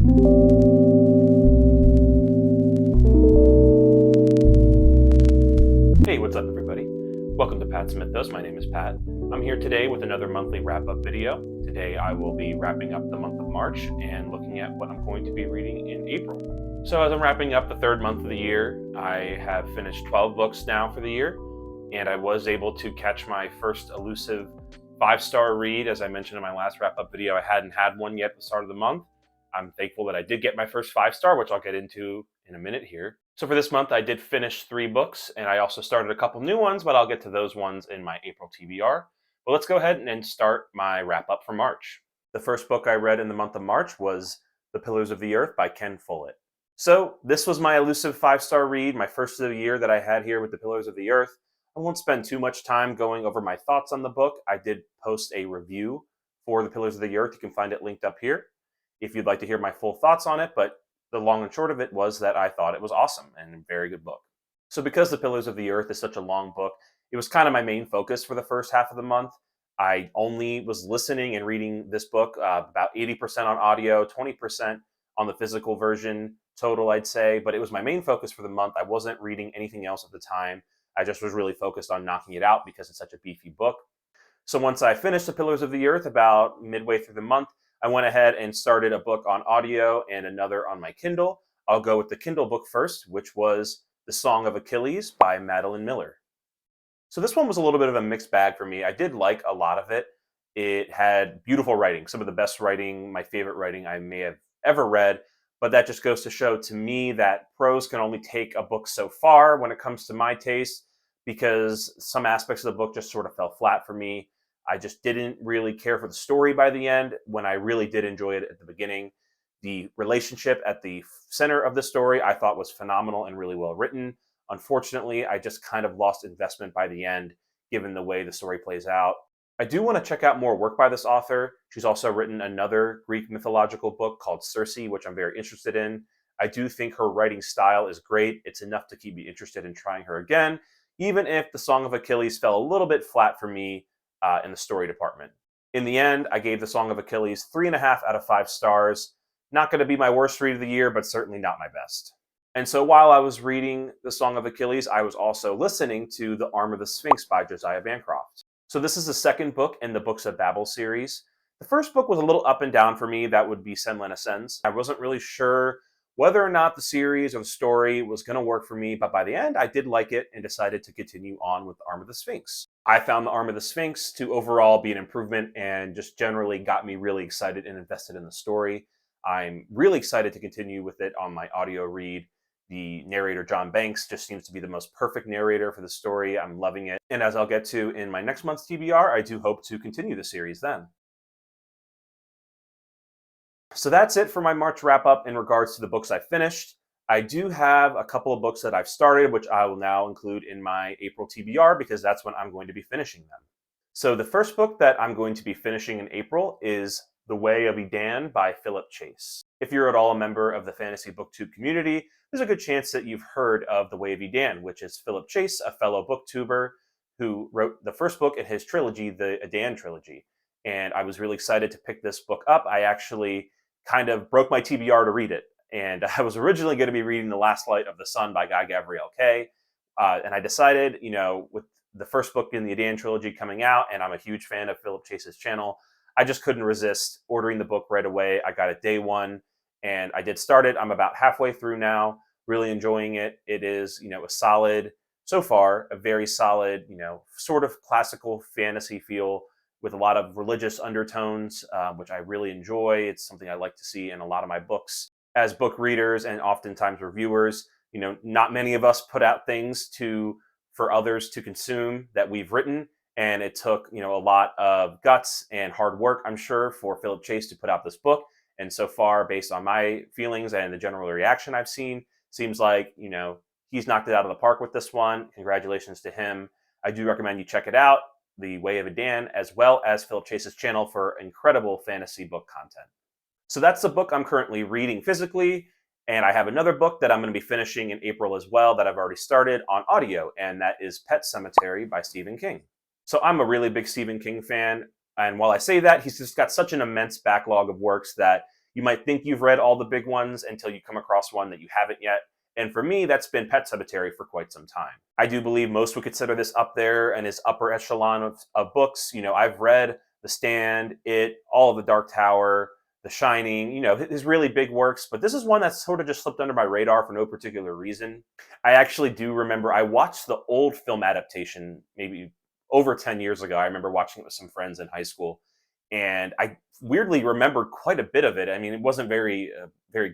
Hey, what's up everybody? Welcome to Pat's Mythos. My name is Pat. I'm here today with another monthly wrap-up video. Today I will be wrapping up the month of March and looking at what I'm going to be reading in April. So as I'm wrapping up the third month of the year, I have finished 12 books now for the year, and I was able to catch my first elusive 5-star read. As I mentioned in my last wrap-up video, I hadn't had one yet at the start of the month. I'm thankful that I did get my first 5-star, which I'll get into in a minute here. So for this month, I did finish 3 books, and I also started a couple new ones, but I'll get to those ones in my April TBR. But let's go ahead and start my wrap-up for March. The first book I read in the month of March was The Pillars of the Earth by Ken Follett. So this was my elusive 5-star read, my first of the year that I had here with The Pillars of the Earth. I won't spend too much time going over my thoughts on the book. I did post a review for The Pillars of the Earth. You can find it linked up here if you'd like to hear my full thoughts on it, but the long and short of it was that I thought it was awesome and a very good book. So because The Pillars of the Earth is such a long book, it was kind of my main focus for the first half of the month. I only was listening and reading this book, about 80% on audio, 20% on the physical version total, I'd say, but it was my main focus for the month. I wasn't reading anything else at the time. I just was really focused on knocking it out because it's such a beefy book. So once I finished The Pillars of the Earth about midway through the month, I went ahead and started a book on audio and another on my Kindle. I'll go with the Kindle book first, which was The Song of Achilles by Madeline Miller. So this one was a little bit of a mixed bag for me. I did like a lot of it. It had beautiful writing, some of the best writing, my favorite writing I may have ever read. But that just goes to show to me that prose can only take a book so far when it comes to my taste, because some aspects of the book just sort of fell flat for me. I just didn't really care for the story by the end when I really did enjoy it at the beginning. The relationship at the center of the story I thought was phenomenal and really well written. Unfortunately, I just kind of lost investment by the end, given the way the story plays out. I do want to check out more work by this author. She's also written another Greek mythological book called Circe, which I'm very interested in. I do think her writing style is great. It's enough to keep me interested in trying her again, even if The Song of Achilles fell a little bit flat for me in the story department. In the end, I gave The Song of Achilles 3.5 out of 5 stars. Not going to be my worst read of the year, but certainly not my best. And so while I was reading The Song of Achilles, I was also listening to The Arm of the Sphinx by Josiah Bancroft. So this is the second book in the Books of Babel series. The first book was a little up and down for me. That would be Senlin Ascends. I wasn't really sure whether or not the series or the story was going to work for me, but by the end, I did like it and decided to continue on with The Arm of the Sphinx. I found The Arm of the Sphinx to overall be an improvement and just generally got me really excited and invested in the story. I'm really excited to continue with it on my audio read. The narrator, John Banks, just seems to be the most perfect narrator for the story. I'm loving it. And as I'll get to in my next month's TBR, I do hope to continue the series then. So that's it for my March wrap up in regards to the books I finished. I do have a couple of books that I've started, which I will now include in my April TBR because that's when I'm going to be finishing them. So the first book that I'm going to be finishing in April is The Way of Edan by Philip Chase. If you're at all a member of the Fantasy BookTube community, there's a good chance that you've heard of The Way of Edan, which is Philip Chase, a fellow booktuber who wrote the first book in his trilogy, the Edan trilogy. And I was really excited to pick this book up. I actually kind of broke my TBR to read it. And I was originally going to be reading The Last Light of the Sun by Guy Gavriel Kay. And I decided, with the first book in the Edan trilogy coming out, and I'm a huge fan of Philip Chase's channel, I just couldn't resist ordering the book right away. I got it day one, and I did start it. I'm about halfway through now, really enjoying it. It is, a solid, so far, a very solid, sort of classical fantasy feel with a lot of religious undertones, which I really enjoy. It's something I like to see in a lot of my books. As book readers and oftentimes reviewers, not many of us put out things for others to consume that we've written. And it took, a lot of guts and hard work, I'm sure, for Philip Chase to put out this book. And so far, based on my feelings and the general reaction I've seen, seems like, he's knocked it out of the park with this one. Congratulations to him. I do recommend you check it out, The Way of Edan, as well as Philip Chase's channel for incredible fantasy book content. So that's the book I'm currently reading physically. And I have another book that I'm going to be finishing in April as well that I've already started on audio, and that is Pet Sematary by Stephen King. So I'm a really big Stephen King fan. And while I say that, he's just got such an immense backlog of works that, You might think you've read all the big ones until you come across one that you haven't yet. And for me, that's been Pet Sematary for quite some time. I do believe most would consider this up there and his upper echelon of books. I've read The Stand, all of The Dark Tower, The Shining, his really big works, but this is one that's sort of just slipped under my radar for no particular reason. I actually do remember I watched the old film adaptation maybe over 10 years ago. I remember watching it with some friends in high school, and I weirdly remember quite a bit of it. I mean, it wasn't very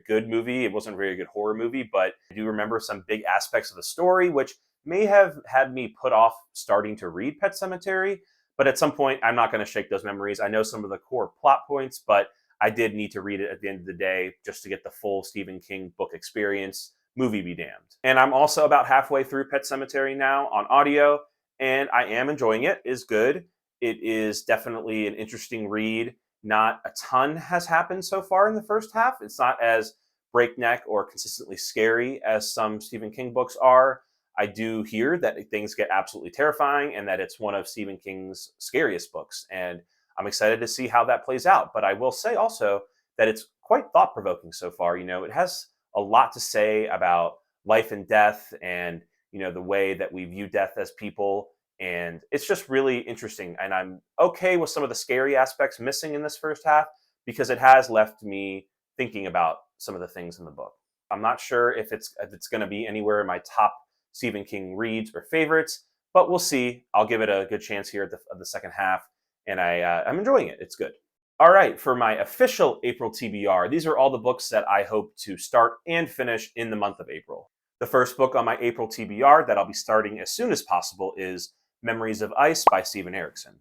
good movie. It wasn't a very good horror movie, but I do remember some big aspects of the story, which may have had me put off starting to read Pet Sematary. But at some point, I'm not going to shake those memories. I know some of the core plot points, but I did need to read it at the end of the day just to get the full Stephen King book experience. Movie be damned. And I'm also about halfway through Pet Sematary now on audio, and I am enjoying it. It's good. It is definitely an interesting read. Not a ton has happened so far in the first half. It's not as breakneck or consistently scary as some Stephen King books are. I do hear that things get absolutely terrifying and that it's one of Stephen King's scariest books. And I'm excited to see how that plays out. But I will say also that it's quite thought provoking so far. It has a lot to say about life and death and, the way that we view death as people. And it's just really interesting. And I'm okay with some of the scary aspects missing in this first half because it has left me thinking about some of the things in the book. I'm not sure if it's going to be anywhere in my top Stephen King reads or favorites, but we'll see. I'll give it a good chance here at the second half, and I'm enjoying it. It's good. All right, for my official April TBR, these are all the books that I hope to start and finish in the month of April. The first book on my April TBR that I'll be starting as soon as possible is Memories of Ice by Steven Erikson.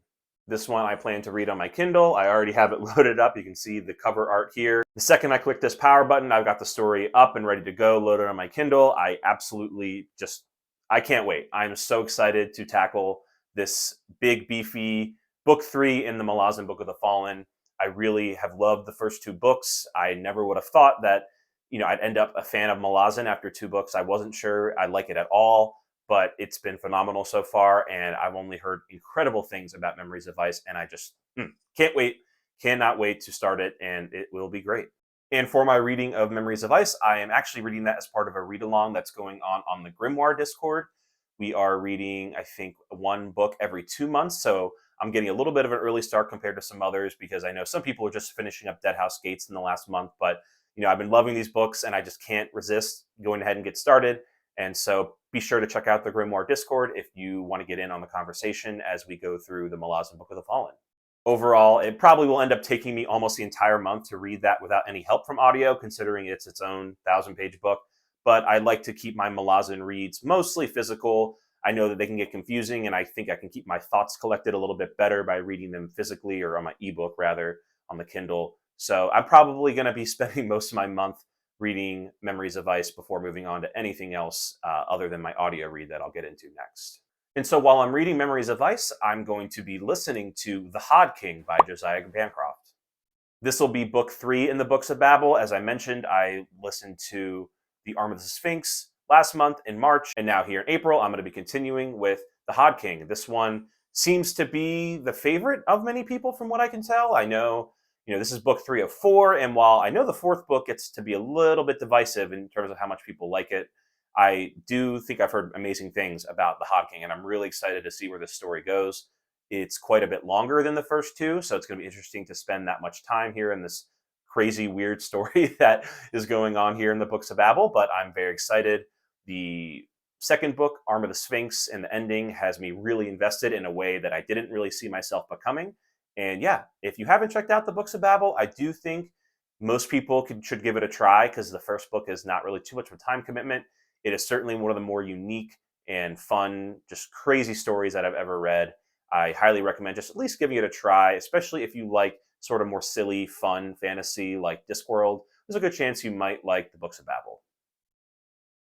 This one I plan to read on my Kindle. I already have it loaded up. You can see the cover art here. The second I click this power button, I've got the story up and ready to go, loaded on my Kindle. I can't wait. I'm so excited to tackle this big, beefy book 3 in the Malazan Book of the Fallen. I really have loved the first 2 books. I never would have thought that, I'd end up a fan of Malazan after 2 books. I wasn't sure I'd like it at all, but it's been phenomenal so far, and I've only heard incredible things about Memories of Ice, and I just can't wait, cannot wait to start it, and it will be great. And for my reading of Memories of Ice, I am actually reading that as part of a read-along that's going on the Grimoire Discord. We are reading, I think, one book every 2 months, so I'm getting a little bit of an early start compared to some others because I know some people are just finishing up Dead House Gates in the last month, but I've been loving these books and I just can't resist going ahead and get started. And so be sure to check out the Grimoire Discord if you want to get in on the conversation as we go through the Malazan Book of the Fallen. Overall, it probably will end up taking me almost the entire month to read that without any help from audio, considering it's its own 1,000-page book. But I like to keep my Malazan reads mostly physical. I know that they can get confusing, and I think I can keep my thoughts collected a little bit better by reading them physically, or on my ebook rather, on the Kindle. So I'm probably going to be spending most of my month reading Memories of Ice before moving on to anything else other than my audio read that I'll get into next. And so while I'm reading Memories of Ice, I'm going to be listening to The Hod King by Josiah Bancroft. This will be book 3 in the Books of Babel. As I mentioned, I listened to The Arm of the Sphinx last month in March, and now here in April, I'm going to be continuing with The Hod King. This one seems to be the favorite of many people from what I can tell. I know, this is book 3 of 4, and while I know the 4th book gets to be a little bit divisive in terms of how much people like it, I do think I've heard amazing things about The Hod King, and I'm really excited to see where this story goes. It's quite a bit longer than the first 2, so it's going to be interesting to spend that much time here in this crazy, weird story that is going on here in the Books of Babel, but I'm very excited. The second book, Arm of the Sphinx, and the ending has me really invested in a way that I didn't really see myself becoming. And yeah, if you haven't checked out the Books of Babel, I do think most people should give it a try because the first book is not really too much of a time commitment. It is certainly one of the more unique and fun, just crazy stories that I've ever read. I highly recommend just at least giving it a try, especially if you like sort of more silly, fun fantasy like Discworld. There's a good chance you might like the Books of Babel.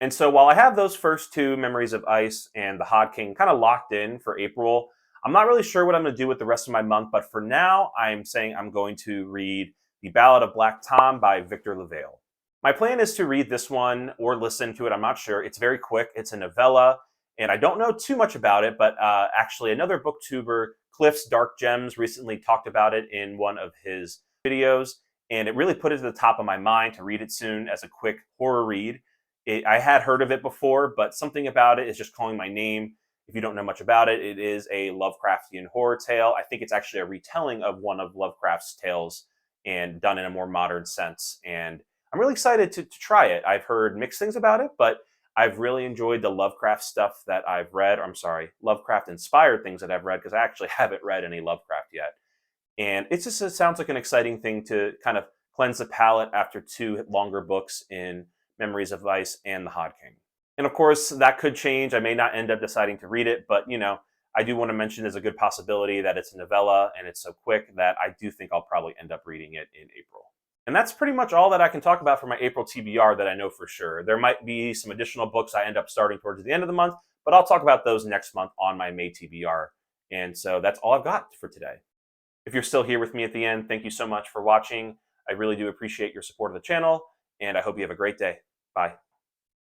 And so while I have those first 2, Memories of Ice and The Hod King, kind of locked in for April, I'm not really sure what I'm going to do with the rest of my month, but for now, I'm saying I'm going to read The Ballad of Black Tom by Victor LaValle. My plan is to read this one or listen to it. I'm not sure. It's very quick. It's a novella, and I don't know too much about it, but actually another booktuber, Cliff's Dark Gems, recently talked about it in one of his videos, and it really put it to the top of my mind to read it soon as a quick horror read. I had heard of it before, but something about it is just calling my name. If you don't know much about it, it is a Lovecraftian horror tale. I think it's actually a retelling of one of Lovecraft's tales and done in a more modern sense. And I'm really excited to try it. I've heard mixed things about it, but I've really enjoyed the Lovecraft stuff that I've read. Or I'm sorry, Lovecraft inspired things that I've read, because I actually haven't read any Lovecraft yet. And it sounds like an exciting thing to kind of cleanse the palate after two longer books in Memories of Ice and The Hod King. And of course, that could change. I may not end up deciding to read it, but I do want to mention there's a good possibility that it's a novella and it's so quick that I do think I'll probably end up reading it in April. And that's pretty much all that I can talk about for my April TBR that I know for sure. There might be some additional books I end up starting towards the end of the month, but I'll talk about those next month on my May TBR. And so that's all I've got for today. If you're still here with me at the end, thank you so much for watching. I really do appreciate your support of the channel, and I hope you have a great day. Bye.